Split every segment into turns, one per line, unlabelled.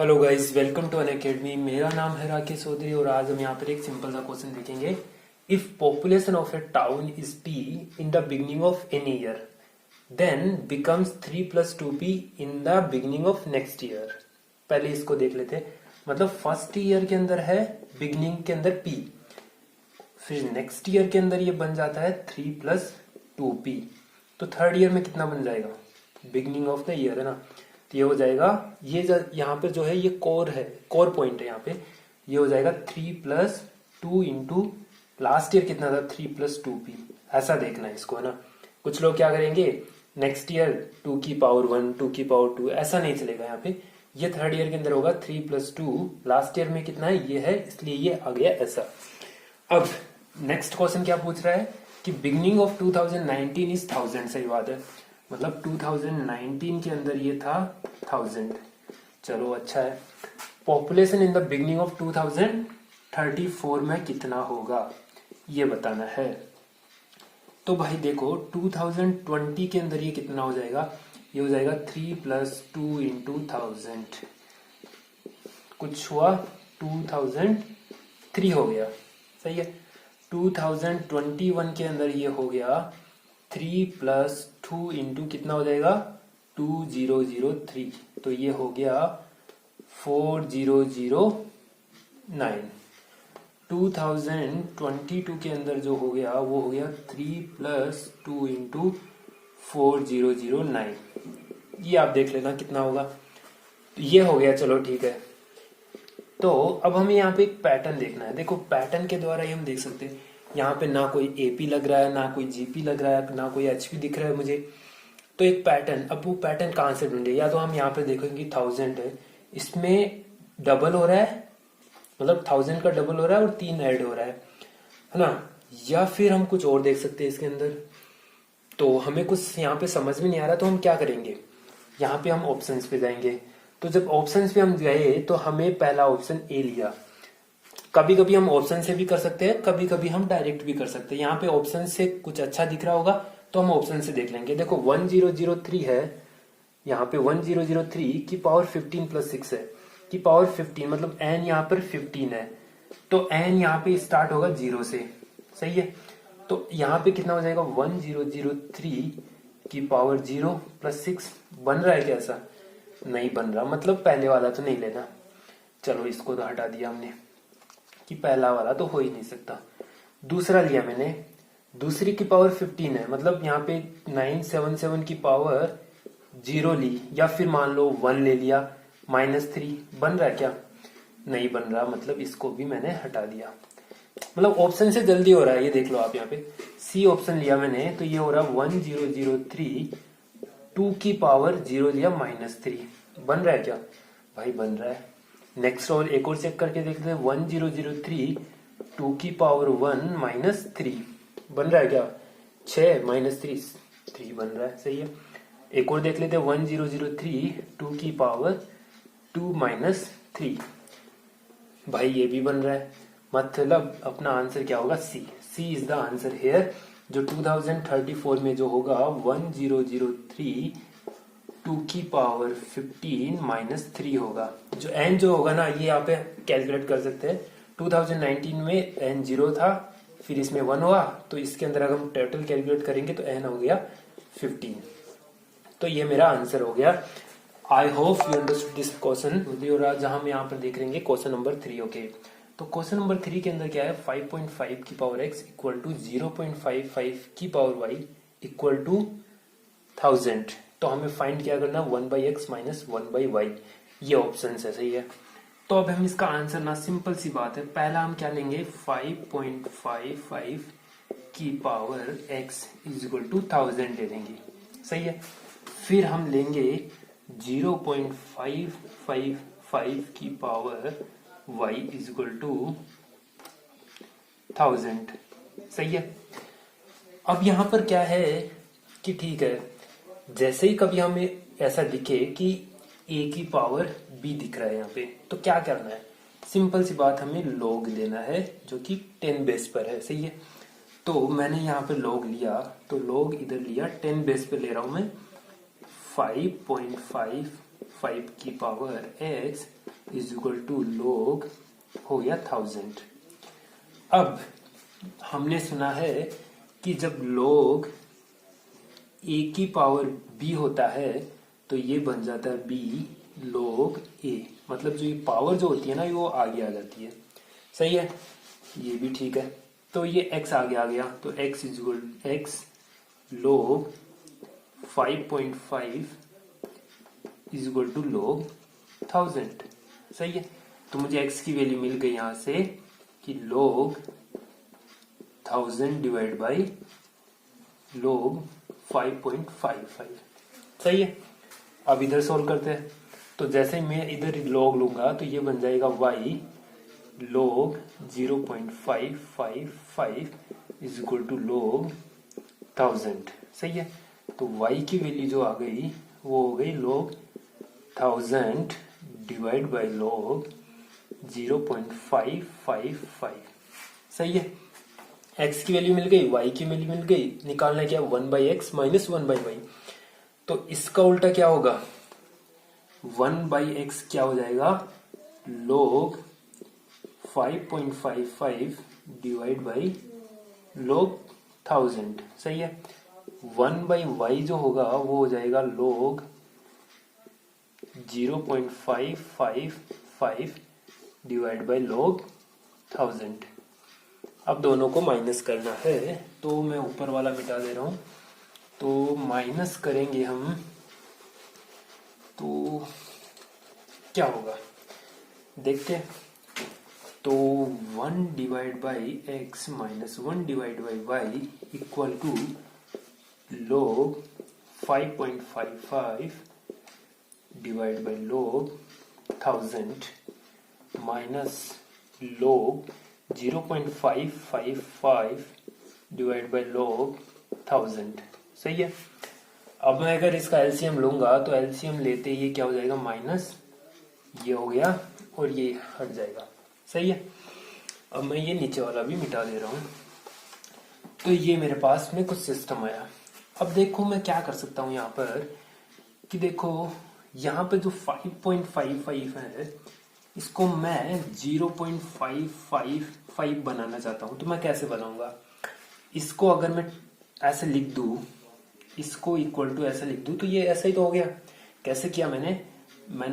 Hello guys, welcome to Unacademy. मेरा नाम है राकेश चौधरी और आज हम यहाँ पर एक सिंपल सा क्वेश्चन देखेंगे। If population of a town is P in the beginning of any year then becomes 3+2p in the beginning of next year. पहले इसको देख लेते हैं। मतलब फर्स्ट ईयर के अंदर है बिगनिंग के अंदर p, फिर नेक्स्ट ईयर के अंदर ये बन जाता है 3+2p। तो थर्ड ईयर में कितना बन जाएगा? बिगनिंग ऑफ द ईयर है ना, तो ये हो जाएगा, ये यहाँ पे जो है ये कोर है, कोर पॉइंट है यहाँ पे। ये हो जाएगा 3+2 इंटू लास्ट ईयर कितना था 3+2p। ऐसा देखना है इसको, है ना। कुछ लोग क्या करेंगे, नेक्स्ट ईयर 2 की पावर 1 2 की पावर 2, ऐसा नहीं चलेगा यहाँ पे। ये थर्ड ईयर के अंदर होगा 3+2, लास्ट ईयर में कितना है ये है, इसलिए ये आ गया ऐसा। अब नेक्स्ट क्वेश्चन क्या पूछ रहा है कि बिगनिंग ऑफ 2019 इज 1000। सही बात है, मतलब 2019 के अंदर ये था 1000। चलो अच्छा है। Population in the beginning of 2034 में कितना होगा ये बताना है। तो भाई देखो 2020 के अंदर ये कितना हो जाएगा, ये हो जाएगा 3+2 इंटू 1000। कुछ हुआ 2003 हो गया, सही है। 2021 के अंदर ये हो गया 3+2 इंटू कितना हो जाएगा 2003, तो ये हो गया 4009। 2022 के अंदर जो हो गया वो हो गया 3+2 इंटू 4009। ये आप देख लेना कितना होगा, तो ये हो गया। चलो ठीक है। तो अब हमें यहाँ पे एक पैटर्न देखना है। देखो पैटर्न के द्वारा ही हम देख सकते हैं। यहाँ पे ना कोई एपी लग रहा है, ना कोई जीपी लग रहा है, ना कोई एचपी दिख रहा है मुझे। तो एक पैटर्न, अब वो पैटर्न कहाँ से ढूंढे? या तो हम यहाँ पे देखेंगे 1000 है, इसमें डबल हो रहा है, मतलब 1000 का डबल हो रहा है और 3 ऐड हो रहा है ना। या फिर हम कुछ और देख सकते हैं इसके अंदर। तो हमें कुछ यहाँ पे समझ में नहीं आ रहा, तो हम क्या करेंगे, यहाँ पे हम ऑप्शंस पे जाएंगे। तो जब ऑप्शंस पे हम गए तो हमें पहला ऑप्शन ए लिया। कभी कभी हम ऑप्शन से भी कर सकते हैं, कभी कभी हम डायरेक्ट भी कर सकते हैं। यहाँ पे ऑप्शन से कुछ अच्छा दिख रहा होगा तो हम ऑप्शन से देख लेंगे। देखो 1003 है, यहाँ पे 1003 की पावर 15+6 है, की पावर 15, मतलब n यहाँ पर 15 है, तो n यहाँ पे स्टार्ट होगा 0 से, सही है। तो यहाँ पे कितना हो जाएगा 1003 की पावर 0+6। बन रहा है क्या? ऐसा नहीं बन रहा, मतलब पहले वाला तो नहीं लेना। चलो इसको तो हटा दिया हमने कि पहला वाला तो हो ही नहीं सकता। दूसरा लिया मैंने, दूसरी की पावर 15 है, मतलब यहाँ पे 977 की पावर 0 ली, या फिर मान लो 1 ले लिया -3। बन रहा है क्या? नहीं बन रहा, मतलब इसको भी मैंने हटा दिया। मतलब ऑप्शन से जल्दी हो रहा है, ये देख लो आप। यहाँ पे सी ऑप्शन लिया मैंने, तो ये हो रहा 1003, 2 की पावर 0 लिया -3। बन रहा है क्या? भाई बन रहा है। नेक्स्ट और एक और चेक करके देखते हैं। 1003, 2 की पावर 1 -3। बन रहा है क्या? 6 -3 3 बन रहा है, सही है। एक और देख लेते हैं 1003, 2 की पावर 2 -3। भाई ये भी बन रहा है, मतलब अपना आंसर क्या होगा? सी। सी इज द आंसर हेयर। जो 2034 में जो होगा 1003, 2 की पावर 15 -3 होगा। जो n जो होगा ना, ये यहाँ पे कैलकुलेट कर सकते हैं। 2019 में n 0 था, फिर इसमें 1 हुआ, तो इसके अंदर अगर हम टोटल कैलकुलेट करेंगे तो n हो गया 15। तो ये मेरा आंसर हो गया। I hope you understood this question. और आज हम यहाँ पर देख लेंगे क्वेश्चन नंबर 3। ओके, तो क्वेश्चन नंबर 3 के अंदर क्या है, 5.5 की पावर x इक्वल टू 0.55 की पावर y इक्वल टू 1000। तो हमें फाइंड क्या करना, 1/x माइनस 1/y। ये ऑप्शन है, सही है। तो अब हम इसका आंसर ना, सिंपल सी बात है, पहला हम क्या लेंगे 5.55 की power x is equal to 1000 ले लेंगे, सही है। फिर हम लेंगे 0.555 की power y is equal to 1000, सही है। अब यहां पर क्या है कि ठीक है, जैसे ही कभी हमें ऐसा दिखे कि a की पावर b दिख रहा है यहाँ पे, तो क्या करना है, सिंपल सी बात, हमें log लेना है जो कि 10 बेस पर है, सही है। तो मैंने यहाँ पे log लिया, तो log इधर लिया, 10 बेस पे ले रहा हूं मैं। 5.5 5 की power x is equal to log हो गया 1000। अब हमने सुना है कि जब log a की पावर b होता है तो ये बन जाता है b log a, मतलब जो ये पावर जो होती है ना वो आगे आ जाती है। सही है, ये भी ठीक है। तो ये x आगे आ गया तो x is equal x log 5.5 is equal to log 1000। सही है, तो मुझे x की वैल्यू मिल गई यहां से कि log 1000 डिवाइड बाई log 5.55। सही है, अब इधर सोल्व करते हैं। तो जैसे मैं इधर log लूंगा तो ये बन जाएगा y log 0.555 is equal to log 1000। सही है, तो y की वैल्यू जो आ गई वो हो गई log 1000 डिवाइड बाई log 0.555। सही है, x की वैल्यू मिल गई, y की वैल्यू मिल गई, निकालना क्या 1/x माइनस 1/y। तो इसका उल्टा क्या होगा, 1/x क्या हो जाएगा log 5.55 डिवाइड बाई log 1000। सही है, 1/y जो होगा वो हो जाएगा log 0.555 डिवाइड बाई log 1000। अब दोनों को माइनस करना है तो मैं ऊपर वाला मिटा दे रहा हूं। तो माइनस करेंगे हम तो क्या होगा देखते हैं। तो 1 divide by x minus 1 divide by y equal to log 5.55 divide by log 1000 minus log 0.555 divide by log 1000। सही है, अब मैं अगर इसका एलसीएम लूंगा तो एलसीएम लेते ये क्या हो जाएगा माइनस, ये हो गया और ये हट जाएगा। सही है, अब मैं ये नीचे वाला भी मिटा दे रहा हूं। तो ये मेरे पास में कुछ सिस्टम आया। अब देखो मैं क्या कर सकता हूं यहाँ पर कि देखो यहाँ पे जो 5.55 है इसको मैं 0.555 बनाना चाहता हूं। तो मैं कैसे बनाऊंगा, इसको अगर मैं ऐसे लिख दूं, इसको इक्वल टू ऐसे लिख दूं तो ये ऐसा ही तो हो गया। कैसे किया मैंने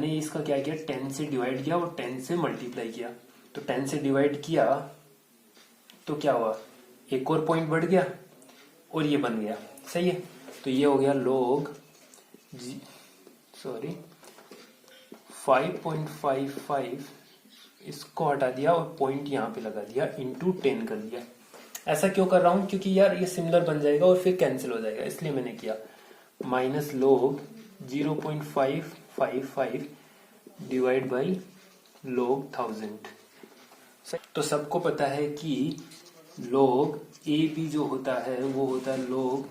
इसका क्या किया, 10 से डिवाइड किया और 10 से मल्टीप्लाई किया। तो 10 से डिवाइड किया तो क्या हुआ, एक और पॉइंट बढ़ गया और ये बन गया। सही है, तो ये हो गया log 5.55, इसको हटा दिया और पॉइंट यहाँ पे लगा दिया, इंटू 10 कर दिया। ऐसा क्यों कर रहा हूं, क्योंकि यार ये सिमिलर बन जाएगा और फिर कैंसिल हो जाएगा, इसलिए मैंने किया। Minus log 0.555 divide by log 1000। तो सबको पता है कि log ए बी जो होता है वो होता है log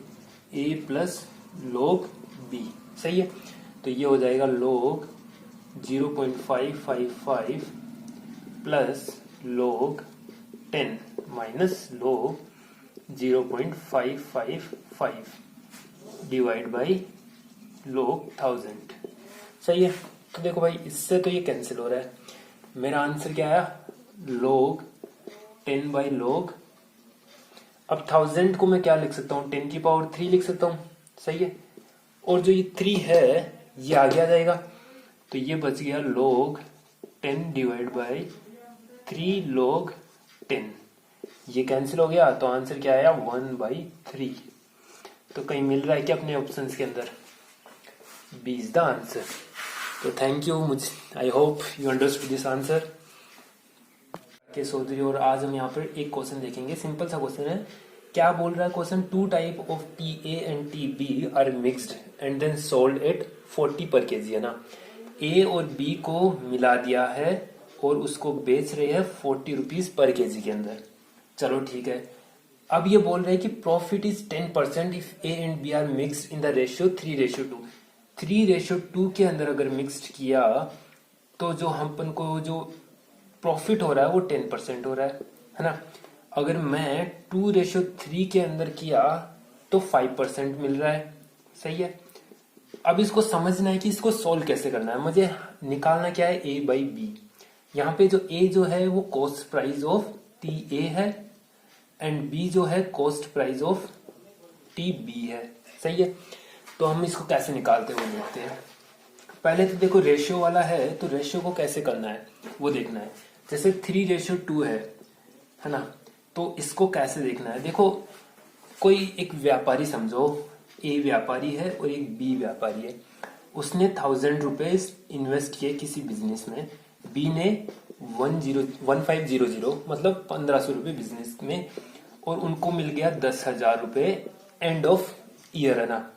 a plus log b। सही है, तो ये हो जाएगा log 0.555 plus log 10 minus log 0.555 divide by log 1000। सही है, तो देखो भाई इससे तो ये कैंसिल हो रहा है। मेरा आंसर क्या आया, log 10 बाई log। अब 1000 को मैं क्या लिख सकता हूँ, 10 की पावर 3 लिख सकता हूँ। सही है, और जो ये 3 है ये आगे आ जाएगा तो ये बच गया log 10 डिवाइड बाई 3 log 10। ये कैंसिल हो गया तो आंसर क्या आया 1/3। तो कहीं मिल रहा है क्या अपने ऑप्शंस के अंदर, बी इज द आंसर। तो थैंक यू, मुझे I hope you understood this answer के चौधरी। और आज हम यहाँ पर एक क्वेश्चन देखेंगे, सिंपल सा क्वेश्चन है। क्या बोल रहा है question, 2 type of TA and TB are mixed and then sold at 40 per KG, है ना। A और B को मिला दिया है और उसको बेच रहे हैं 40 रुपीज पर केजी के अंदर। चलो ठीक है, अब ये बोल रहे हैं कि profit is 10% if A and B are mixed in the ratio 3:2। 3:2 के अंदर अगर मिक्स्ड किया तो जो हमपन को जो प्रॉफिट हो रहा है वो 10% हो रहा है ना। अगर मैं 2:3 के अंदर किया तो 5% मिल रहा है। सही है, अब इसको समझना है कि इसको सोल्व कैसे करना है। मुझे निकालना क्या है, ए बाई बी। यहाँ पे जो ए जो है वो cost price of T A है एंड बी जो है cost price of T B है। सही है, तो हम इसको कैसे निकालते हुए देखते हैं। पहले तो देखो रेशियो वाला है, तो रेशियो को कैसे करना है वो देखना है। जैसे 3:2 है ना, तो इसको कैसे देखना है। देखो कोई एक व्यापारी समझो, ए व्यापारी है और एक बी व्यापारी है। उसने 1000 रुपीज इन्वेस्ट किए किसी बिजनेस में, बी ने 1500 मतलब 1500 रुपये बिजनेस में, और उनको मिल गया 10,000 रुपये एंड ऑफ ईयर, है ना,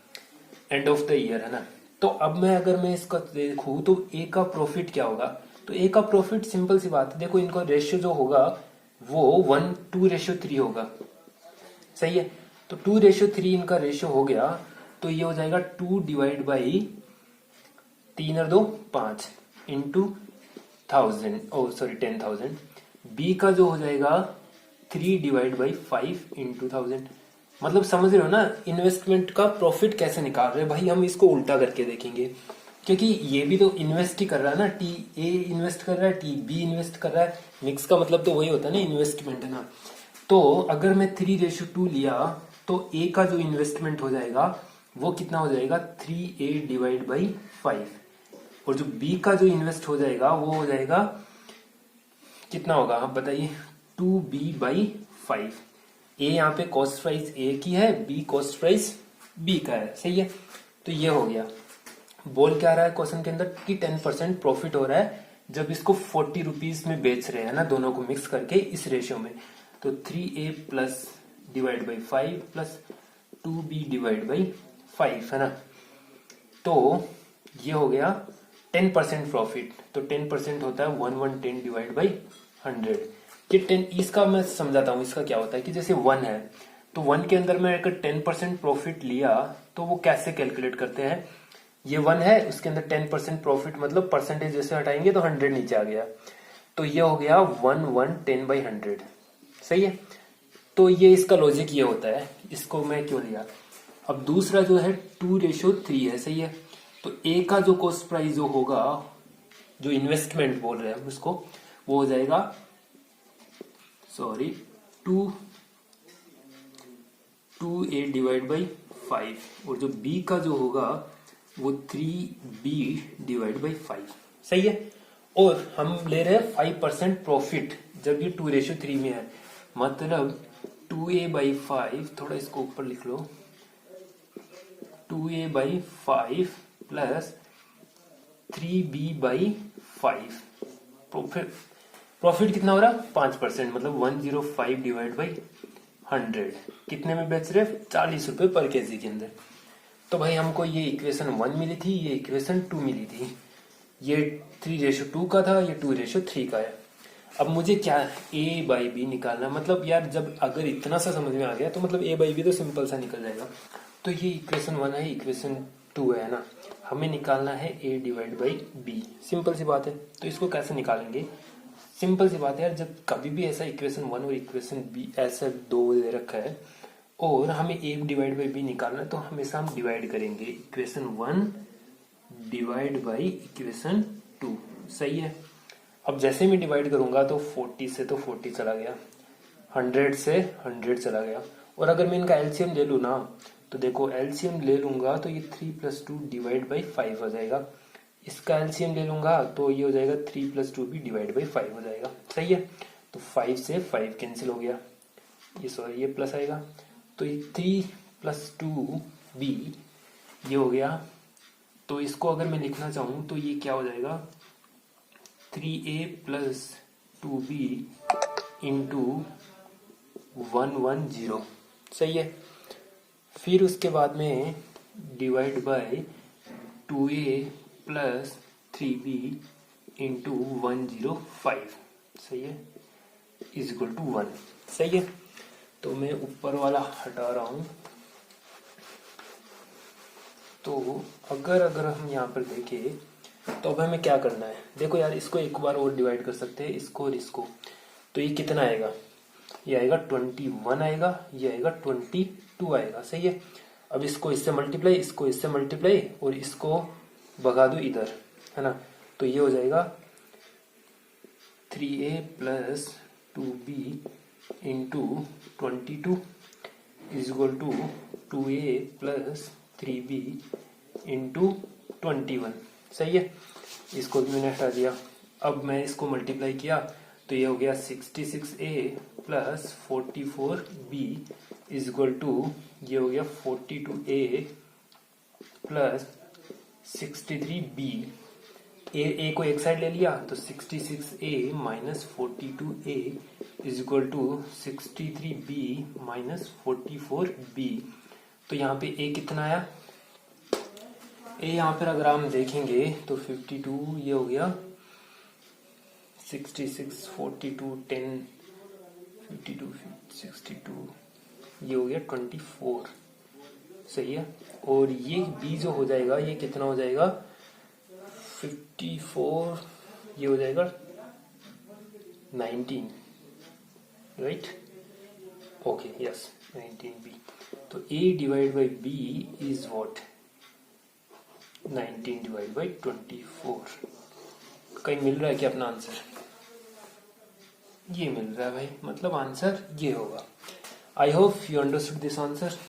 एंड ऑफ द ईयर, है ना। तो अब मैं इसका देखूं तो ए का प्रॉफिट क्या होगा। तो ए का प्रॉफिट सिंपल सी बात है, देखो इनका रेशियो जो होगा वो 1:2:3 होगा। सही है, तो 2:3 इनका रेशियो हो गया, तो ये हो जाएगा 2 डिवाइड बाई 3 और 2 5 इंटू 10,000। बी का जो हो जाएगा 3 डिवाइड बाई 5 इंटू 1000। मतलब समझ रहे हो ना, इन्वेस्टमेंट का प्रॉफिट कैसे निकाल रहे हैं भाई। हम इसको उल्टा करके देखेंगे, क्योंकि ये भी तो इन्वेस्ट ही कर रहा है ना, टी ए इन्वेस्ट कर रहा है, टी बी इन्वेस्ट कर रहा है। मिक्स का मतलब तो वही होता है ना, इन्वेस्टमेंट, है ना। तो अगर मैं 3:2 लिया तो ए का जो इन्वेस्टमेंट हो जाएगा वो कितना हो जाएगा, 3A डिवाइड बाई 5, और जो बी का जो इन्वेस्ट हो जाएगा वो हो जाएगा कितना होगा, आप बताइए, 2B बाई 5। ए यहाँ पे कॉस्ट प्राइस ए की है, बी कॉस्ट प्राइस बी का है। सही है, तो ये हो गया। बोल क्या रहा है क्वेश्चन के अंदर कि 10% प्रॉफिट हो रहा है जब इसको 40 रुपीज में बेच रहे हैं ना, दोनों को मिक्स करके इस रेशियो में। तो 3A plus divide by 5 plus 2B divide by 5, है ना। तो ये हो गया 10% प्रॉफिट। तो 10% होता है 110 डिवाइड बाई 100। कि 10, इसका मैं समझाता हूँ, इसका क्या होता है कि जैसे 1 है तो 1 के अंदर मैं अगर 10% प्रॉफिट लिया तो वो कैसे कैलकुलेट करते हैं। ये 1 है, उसके अंदर 10% प्रॉफिट, मतलब परसेंटेज जैसे हटाएंगे तो 100 नीचे आ गया, तो ये हो गया 110/100। सही है, तो ये इसका लॉजिक ये होता है, इसको मैं क्यों लिया। अब दूसरा जो है 2:3 है। सही है, तो ए का जो कॉस्ट प्राइस जो होगा, जो इन्वेस्टमेंट बोल रहे हैं उसको, वो हो जाएगा 2A डिवाइड बाई 5, और जो बी का जो होगा वो 3B डिवाइड बाई 5। सही है, और हम ले रहे हैं 5% प्रॉफिट जब ये 2:3 में है, मतलब 2A बाई 5, थोड़ा इसको ऊपर लिख लो, 2A by 5 plus 3B by 5। Profit कितना हो रहा है, 5%, मतलब 105 डिवाइड बाई 100। कितने में बेच रहे, 40 रुपए पर केजी के अंदर। तो भाई हमको ये इक्वेशन 1 मिली थी, ये इक्वेशन 2 मिली थी। ये 3:2 का था, ये 2:3 का है। अब मुझे क्या ए बाई बी निकालना, मतलब यार जब अगर इतना सा समझ में आ गया तो मतलब ए बाई बी तो सिंपल सा निकल जाएगा। तो ये इक्वेशन 1 है, इक्वेशन 2 है ना, हमें निकालना है ए डिवाइड बाई बी। सिंपल सी बात है, तो इसको कैसे निकालेंगे, सिंपल सी बात है यार, जब कभी भी ऐसा इक्वेशन 1 और इक्वेशन बी ऐसा 2 दे रखा है और हमें ए डिवाइड बाई बी निकालना है, तो हमेशा हम डिवाइड करेंगे इक्वेशन 1 डिवाइड बाई इक्वेशन 2। सही है, अब जैसे मैं डिवाइड करूंगा तो 40 से तो 40 चला गया, 100 से 100 चला गया, और अगर मैं इनका एलसीएम ले लू ना, तो देखो एलसीएम ले लूंगा तो ये 3 + 2 डिवाइड बाई 5 हो जाएगा। इसका एलसीएम ले लूंगा तो ये हो जाएगा 3 + 2 भी डिवाइड बाई 5 हो जाएगा। सही है, तो 5 से 5 कैंसिल हो गया, ये सॉरी ये प्लस आएगा, तो ये 3 + 2b ये हो गया। तो इसको अगर मैं लिखना चाहूं तो ये क्या हो जाएगा, 3a + 2b इंटू 110। सही है, फिर उसके बाद में divide by 2a + 3b into 105। सही है, = 1। सही है, तो मैं ऊपर वाला हटा रहा हूं। तो अगर हम यहाँ पर देखें तो अब हमें क्या करना है, देखो यार इसको एक बार और डिवाइड कर सकते हैं, इसको और इसको, तो ये कितना आएगा, ये आएगा 21 आएगा, ये आएगा 22 आएगा। सही है, अब इसको इससे मल्टीप्लाई, इसको इससे मल्टीप्लाई और इसको भगा दो इधर, है ना। तो ये हो जाएगा 3a plus 2b into 22 is equal to 2a plus 3b into 21। सही है, इसको भी मैंने हटा दिया। अब मैं इसको मल्टीप्लाई किया तो ये हो गया 66a plus 44b is equal to, ये हो गया 42a प्लस 63b। ए को एक साइड ले लिया तो 66a minus 42a is equal to 63b minus 44b। तो यहाँ पे a कितना आया, ए यहाँ पर अगर हम देखेंगे तो 52, ये हो गया 66, 42, 10, 52, 62, ये हो गया 24। सही है, और ये बी जो हो जाएगा ये कितना हो जाएगा 54, ये हो जाएगा 19, राइट। Okay, yes 19b। तो a divide by b is what 19 divide by 24। कहीं मिल रहा है क्या अपना आंसर, ये मिल रहा है भाई, मतलब आंसर ये होगा। I hope you understood this answer.